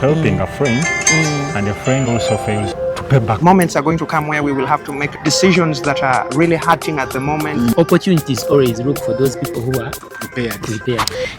helping a friend, and a friend also fails to pay back. Moments are going to come where we will have to make decisions that are really hurting at the moment. Opportunities always look for those people who are prepared.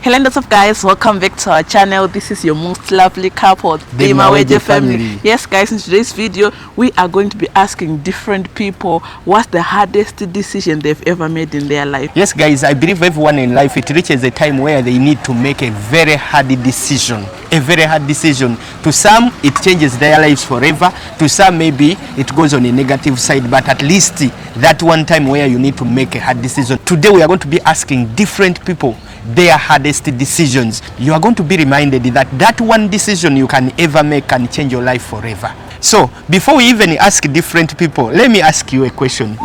Hello, what's up, guys? Welcome back to our channel. This is your most lovely couple, the Maweje family. Yes, guys, in today's video, we are going to be asking different people what's the hardest decision they've ever made in their life. Yes, guys, I believe everyone in life, it reaches a time where they need to make a very hard decision. A very hard decision. To some, it changes their lives forever. To some, maybe it goes on a negative side, but at least that one time where you need to make a hard decision. Today, we are going to be asking different people their hardest decisions. You are going to be reminded that that one decision you can ever make can change your life forever. So, before we even ask different people, let me ask you a question.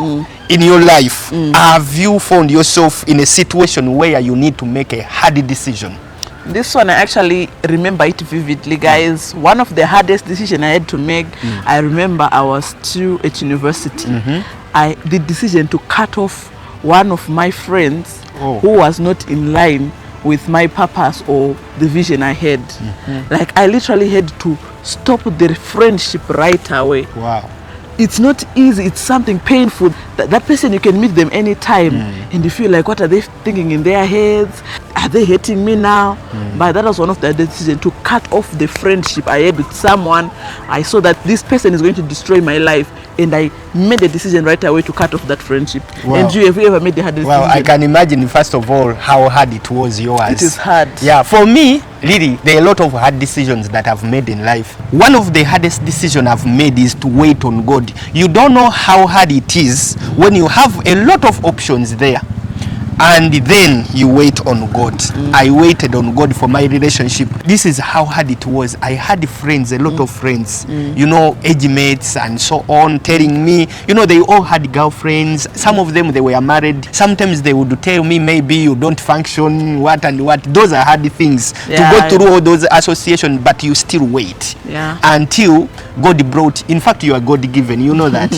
In your life, have you found yourself in a situation where you need to make a hard decision? This one, I actually remember it vividly, guys. One of the hardest decisions I had to make, I remember I was still at university. The decision to cut off one of my friends who was not in line with my purpose or the vision I had. Like, I literally had to stop the friendship right away. Wow. It's not easy, it's something painful. That person, you can meet them anytime and you feel like, what are they thinking in their heads? Are they hating me now? But that was one of the decisions, to cut off the friendship I had with someone. I saw that this person is going to destroy my life, and I made a decision right away to cut off that friendship. Wow. And you, have you ever made the hardest decision? Well, I can imagine, first of all, how hard it was yours. It is hard. Yeah, for me, really, there are a lot of hard decisions that I've made in life. One of the hardest decisions I've made is to wait on God. You don't know how hard it is when you have a lot of options there, and then you wait on God. I waited on God for my relationship. This is how hard it was. I had friends, a lot of friends, you know, age mates and so on, telling me, you know, they all had girlfriends. Some of them, they were married. Sometimes they would tell me, maybe you don't function, what and what. Those are hard things to go through all those associations, but you still wait until God brought. In fact, you are God-given, you know that.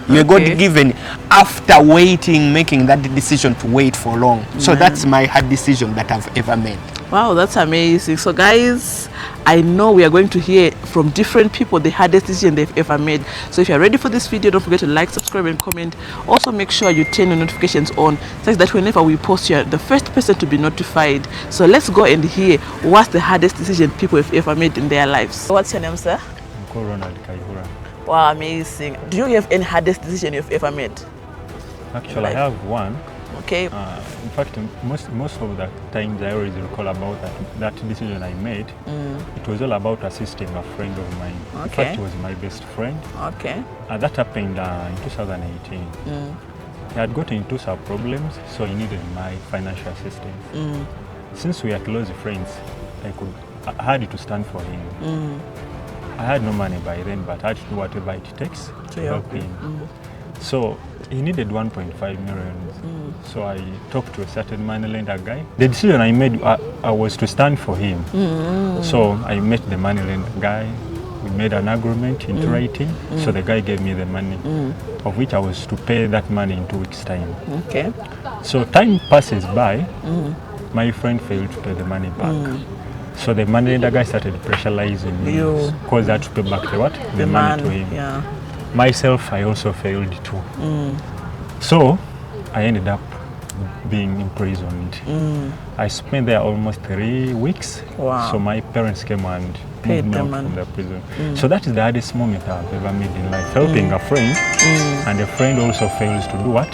You are God-given after waiting, making that decision to wait for long. So that's my hard decision that I've ever made. Wow, that's amazing. So, guys, I know we are going to hear from different people the hardest decision they've ever made. So if you're ready for this video, don't forget to like, subscribe and comment. Also, make sure you turn your notifications on so that whenever we post, you're the first person to be notified. So let's go and hear what's the hardest decision people have ever made in their lives. What's your name, sir? I'm called Ronald Kaihura. Wow, amazing. Do you have any hardest decision you've ever made? Actually, I have one. Okay. In fact, most of the times I always recall about that decision I made. It was all about assisting a friend of mine. In fact, it was my best friend. Okay. That happened in 2018. He had gotten into some problems, so he needed my financial assistance. Since we are close friends, I had to stand for him. I had no money by then, but I had to do whatever it takes to help him. So he needed 1.5 million. So I talked to a certain money lender guy. The decision I made I was to stand for him. So I met the money lender guy. We made an agreement in writing. So the guy gave me the money, of which I was to pay that money in 2 weeks' time. Okay. So time passes by. My friend failed to pay the money back. So the money lender guy started pressurizing me because I had to pay back the money to him. Myself, I also failed too. So I ended up being imprisoned. I spent there almost 3 weeks. Wow. So my parents came and moved me out from the prison. So that is the hardest moment I've ever made in life. Helping a friend, and a friend also fails to do what?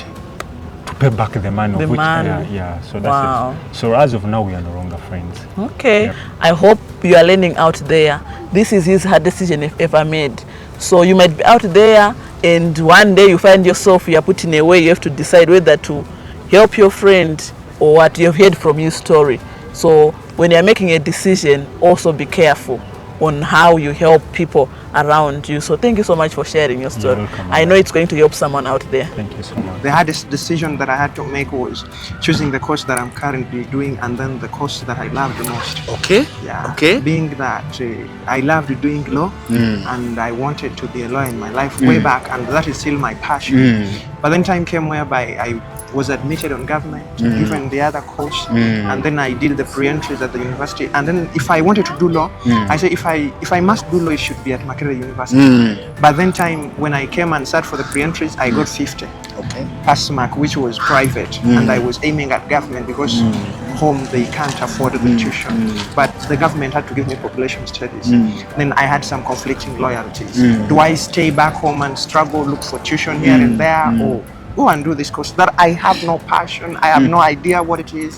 To pay back the money. So that's it. So as of now, we are no longer friends. Okay. I hope you are learning out there. This is his hard decision you've ever made. So you might be out there and one day you find yourself, you are put in a way you have to decide whether to help your friend or what you've heard from his story. So when you're making a decision, also be careful on how you help people around you. So thank you so much for sharing your story. Welcome, I know it's going to help someone out there. Thank you so much. The hardest decision that I had to make was choosing the course that I'm currently doing, and then the course that I love the most. Okay. Yeah. Okay. Being that I loved doing law, and I wanted to be a lawyer in my life way back, and that is still my passion. But then time came whereby I was admitted on government, given the other course, and then I did the pre-entries at the university. And then if I wanted to do law, I said if I must do law, it should be at Makerere University. But then when I came and sat for the pre-entries, I got 50. Okay. Pass mark, which was private, and I was aiming at government because home they can't afford the tuition. But the government had to give me population studies. Then I had some conflicting loyalties. Do I stay back home and struggle, look for tuition here and there, or go and do this course that I have no passion, I have no idea what it is?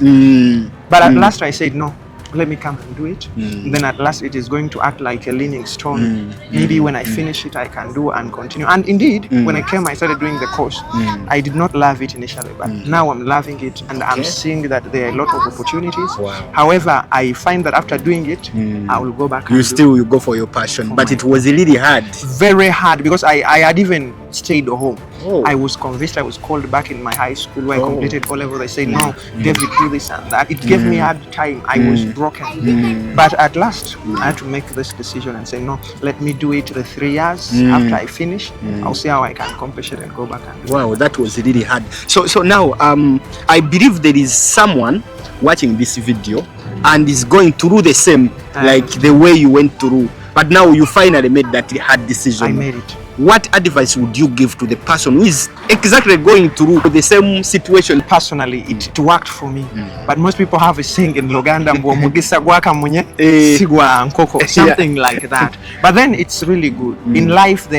But at last I said no. Let me come and do it. Then at last it is going to act like a leaning stone. Maybe when I finish it, I can do and continue. And indeed, when I came, I started doing the course. I did not love it initially, but now I'm loving it, and I'm seeing that there are a lot of opportunities. However, I find that after doing it, I will go back. You still go for your passion, but it was really hard. Very hard, because I had even stayed home. I was convinced. I was called back in my high school where I completed O-level. They said, no, David, do this and that. It gave me a hard time. I was broken. But at last, I had to make this decision and say, no, let me do it the 3 years. After I finish, I'll see how I can accomplish it and go back and do it. Wow, that was really hard. So now, I believe there is someone watching this video and is going through the same, like the way you went through. But now you finally made that hard decision. I made it. What advice would you give to the person who is exactly going through the same situation? Personally, it worked for me. But most people have a saying in Luganda, something like that. But then it's really good. In life,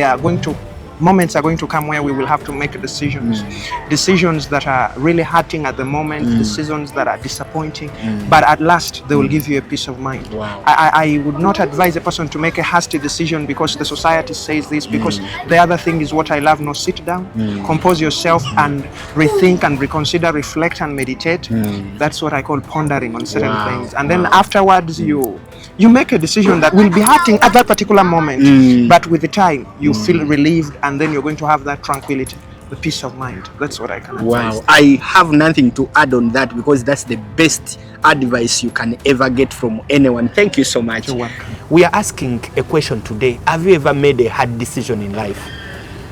moments are going to come where we will have to make decisions. Decisions that are really hurting at the moment, decisions that are disappointing, but at last they will give you a peace of mind. I would not advise a person to make a hasty decision because the society says this, because the other thing is what I love. No, sit down, compose yourself and rethink and reconsider, reflect and meditate. That's what I call pondering on certain things. And then afterwards you make a decision that will be hurting at that particular moment, but with the time you feel relieved, and then you're going to have that tranquility, the peace of mind. That's what I can advise. Wow, I have nothing to add on that, because that's the best advice you can ever get from anyone. Thank you so much. You're welcome. We are asking a question today. Have you ever made a hard decision in life?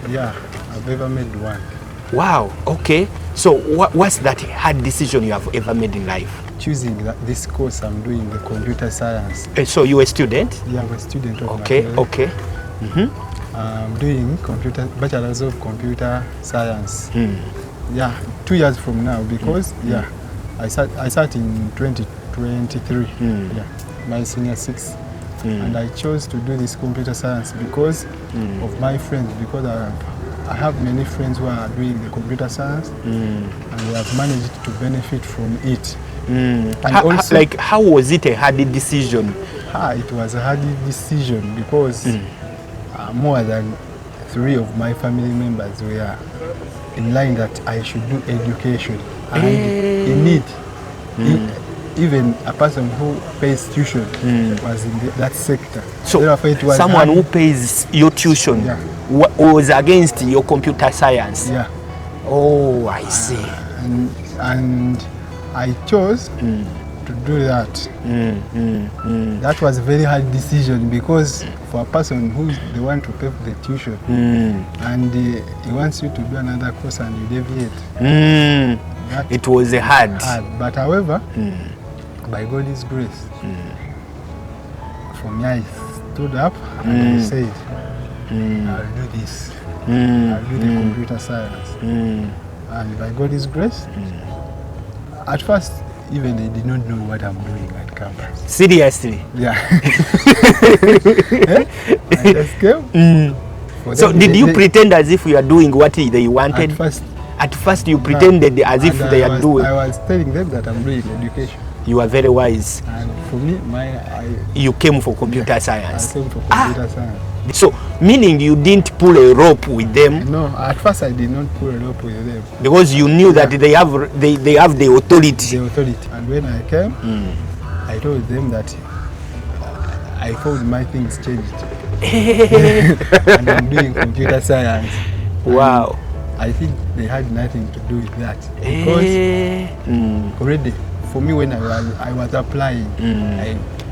Yeah, I've ever made one. Wow, okay. So what's that hard decision you have ever made in life? Choosing this course I'm doing, the computer science. So you're a student? Yeah, I'm a student of Makerere. Okay. I'm doing bachelor's of computer science. Yeah, 2 years from now, because I sat in 2023. Yeah, my senior 6, and I chose to do this computer science because of my friends, because I have many friends who are doing the computer science, and they have managed to benefit from it. And also, how was it a hard decision? It was a hard decision because more than 3 of my family members were in line that I should do education. And in it, even a person who pays tuition was in that sector. So it was someone who pays your tuition was against your computer science? Yeah. Oh, I see. And I chose to do that. That was a very hard decision, because for a person who's the one to pay for the tuition and he wants you to do another course and you deviate. It was a hard. But however, by God's grace, for me, I stood up and I said, I'll do this. I'll do the computer science. And by God's grace, at first, even they did not know what I'm doing at campus. Seriously? Yeah. I just came. So did you pretend as if you are doing what they wanted? At first you pretended as if they are doing. I was telling them that I'm doing education. You are very wise. And for me, you came for computer science. I came for computer science. So, meaning you didn't pull a rope with them? No, at first I did not pull a rope with them. Because you knew that they have the authority. The authority. And when I came, I told them that I found my things changed. And I'm doing computer science. Wow. And I think they had nothing to do with that. Because already, for me, when I was applying,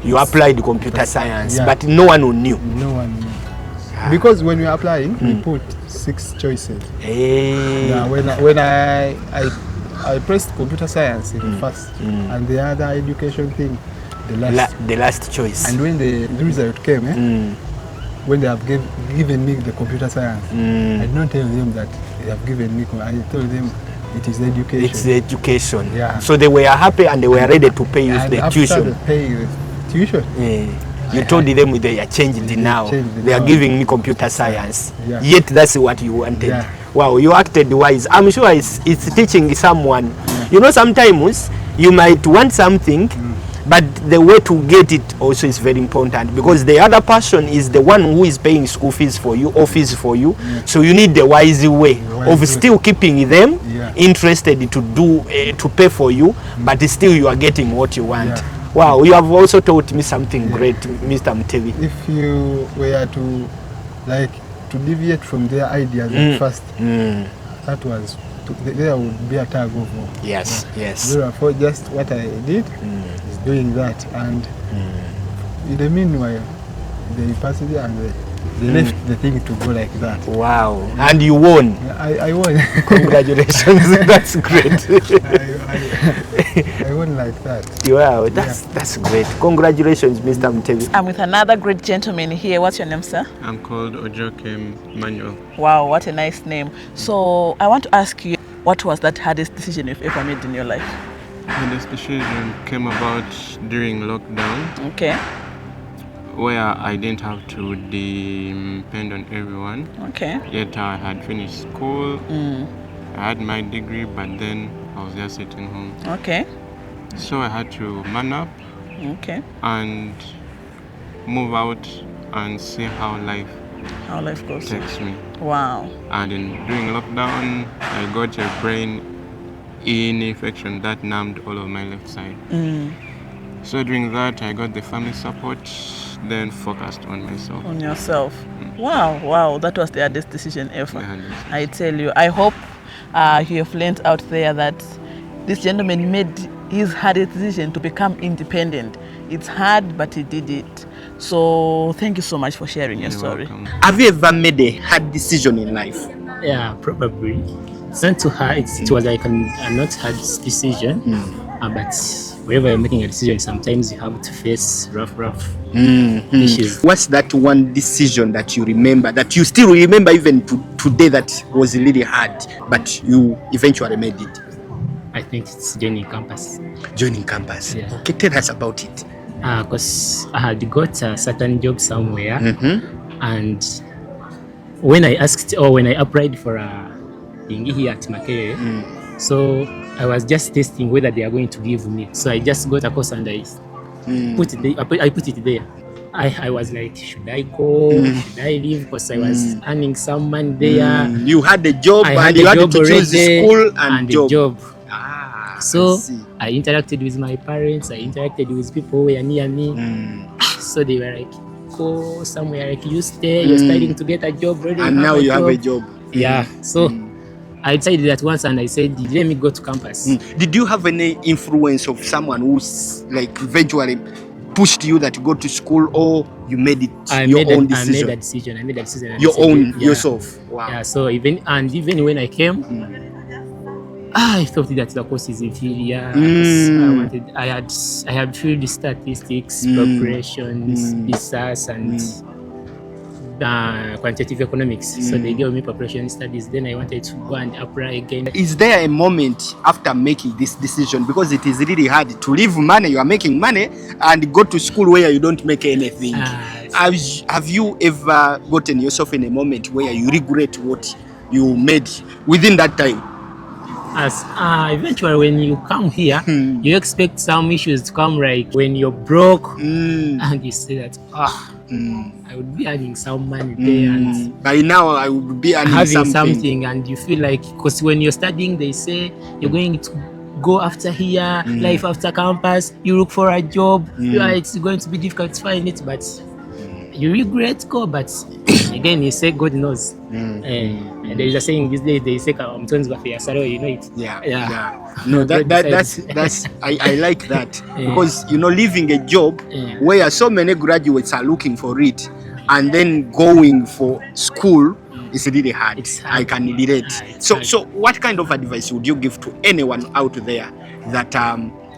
you applied computer science, but no one knew. No one knew. Because when we are applying, we put 6 choices. Yeah, when I I pressed computer science in first, and the other education thing, the last choice. And when the result came, when they have given me the computer science, I did not tell them that they have given me. I told them it is education. It's the education. Yeah. So they were happy and they were ready to pay you the tuition. They pay the tuition. You told them they are changed now. They are giving me computer science. Yeah. Yet that's what you wanted. Yeah. Wow, you acted wise. I'm sure it's teaching someone. You know, sometimes you might want something, but the way to get it also is very important, because the other person is the one who is paying school fees for you or fees for you. So you need the wise way of still keeping them interested to do to pay for you, but still you are getting what you want. Yeah. Wow, you have also taught me something great, Mr. Mutebi. If you were to deviate from their ideas at first, that was there would be a tug of war. Yes, yes. Therefore, just what I did is doing that, and in the meanwhile, they passed it and they left the thing to go like that. Wow, and you won. I won. Congratulations, that's great. I won like that. Wow, that's great. Congratulations, Mr. Mutebi. I'm with another great gentleman here. What's your name, sir? I'm called Ojokem Manuel. Wow, what a nice name. So I want to ask you, what was that hardest decision you've ever made in your life? This decision came about during lockdown, Okay. where I didn't have to depend on everyone. Okay. Yet I had finished school, I had my degree, but then I was just sitting home. Okay. So I had to man up Okay. and move out and see how life How life goes. takes me. Wow. And during lockdown, I got a brain infection that numbed all of my left side. So during that, I got the family support, then focused on myself. On yourself. Wow, wow, that was the hardest decision ever. The hardest. I tell you, I hope you have learned out there that this gentleman made his hardest decision to become independent. It's hard, but he did it. So thank you so much for sharing your You're story. welcome. Have you ever made a hard decision in life? Yeah, probably. It's not too hard. It was like a not hard decision, but whenever you're making a decision, sometimes you have to face rough issues. What's that one decision that you remember, that you still remember even today, that was really hard, but you eventually made it? I think it's joining campus. Joining campus. Yeah. Okay, tell us about it. Because I had got a certain job somewhere, and when I asked or when I applied for a thing here at Makerere, so I was just testing whether they are going to give me. So I just got a course and I put it there. I put it there. I was like, should I go? Should I leave? Because I was earning some money there. You had a job I and had you a had job to choose already school and a job. job. Ah, So I see. I interacted with my parents. I interacted with people who were near me. So they were like, go somewhere, like you stay. You're starting to get a job already. And now you have a job. Yeah. So I decided that once, and I said, let me go to campus. Did you have any influence of someone who's like eventually pushed you that you go to school, or you made it your own decision? I made a decision. I decided, Your own, yeah. yourself. Wow. Yeah. So even when I came, I thought that the course is inferior. I had field statistics, preparations, business, and quantitative economics. So they gave me preparation studies. Then I wanted to go and apply again. Is there a moment after making this decision, because it is really hard to leave money, you are making money, and go to school where you don't make anything? Have you ever gotten yourself in a moment where you regret what you made within that time? As eventually when you come here, you expect some issues to come, like when you're broke and you say that I would be earning some money there, and by now I would be earning having something. and you feel like, because when you're studying, they say you're going to go after here, life after campus, you look for a job, it's going to be difficult to find it, but you regret go, but again you say God knows. And there is a saying these days, they say you know it. Yeah. No, that's I like that, because leaving a job where so many graduates are looking for it, and then going for school It's really hard. It's hard. I can relate. It's So hard. so what kind of advice would you give to anyone out there that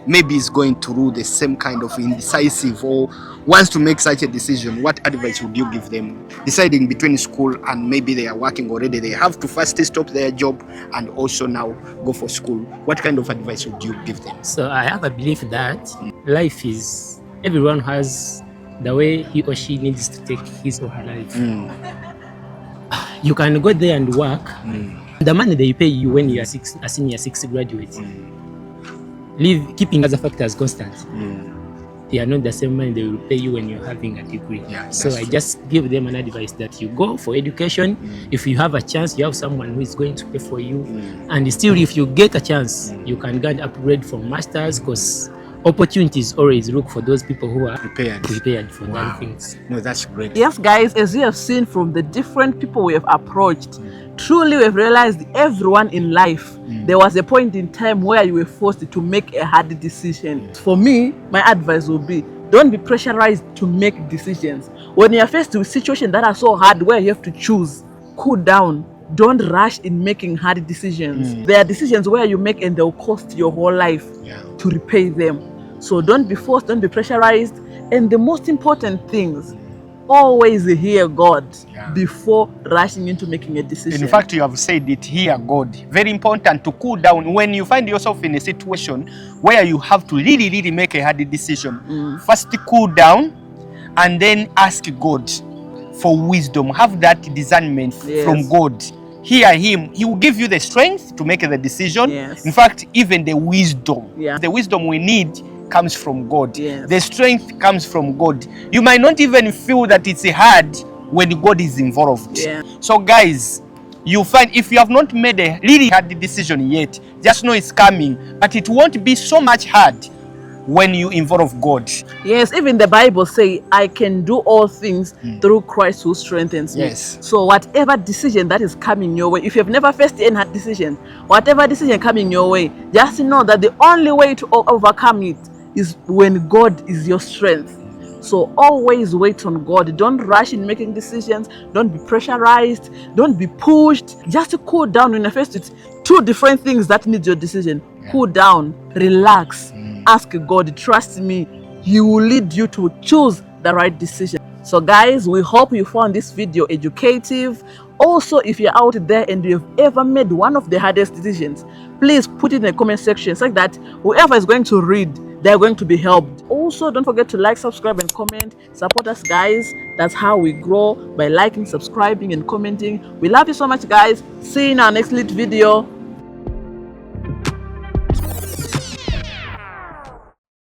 maybe is going through the same kind of indecisive or wants to make such a decision? What advice would you give them deciding between school and maybe they are working already, they have to first stop their job and also now go for school? What kind of advice would you give them? So I have a belief that life is, everyone has the way he or she needs to take his or her life. You can go there and work. The money they pay you when you are a senior 6 graduate, keeping other factors constant. They are not the same money they will pay you when you're having a degree. Yeah, so that's I true. just give them an advice that you go for education. If you have a chance, you have someone who is going to pay for you. And still, if you get a chance, you can go and upgrade from masters, because opportunities always look for those people who are Prepared. for Wow. that things. No, that's great. Yes, guys, as you have seen from the different people we have approached, truly we've realized everyone in life, there was a point in time where you were forced to make a hard decision. For me, my advice would be, don't be pressurized to make decisions. When you're faced with situations that are so hard where you have to choose, cool down. Don't rush in making hard decisions. There are decisions where you make and they'll cost your whole life to repay them. So don't be forced, don't be pressurized. And the most important things, always hear God before rushing into making a decision. In fact, you have said it here, God. Very important to cool down when you find yourself in a situation where you have to really make a hard decision. First, cool down and then ask God for wisdom. Have that discernment from God. Hear Him. He will give you the strength to make the decision. Yes. In fact, even the wisdom. Yeah. The wisdom we need comes from God. Yes. The strength comes from God. You might not even feel that it's hard when God is involved. Yeah. So guys, you find if you have not made a really hard decision yet, just know it's coming, but it won't be so much hard when you involve God. Yes, even the Bible say, I can do all things through Christ who strengthens me. Yes. So whatever decision that is coming your way, if you've never faced any hard decision, whatever decision coming your way, just know that the only way to overcome it is when God is your strength. So always wait on God. Don't rush in making decisions. Don't be pressurized. Don't be pushed. Just cool down when you're faced with two different things that need your decision. Cool down, relax, ask God, trust me, He will lead you to choose the right decision. So guys, we hope you found this video educative. Also, if you're out there and you've ever made one of the hardest decisions, please put it in the comment section so that whoever is going to read, they're going to be helped. Also, don't forget to like, subscribe, and comment. Support us, guys. That's how we grow, by liking, subscribing, and commenting. We love you so much, guys. See you in our next lit video.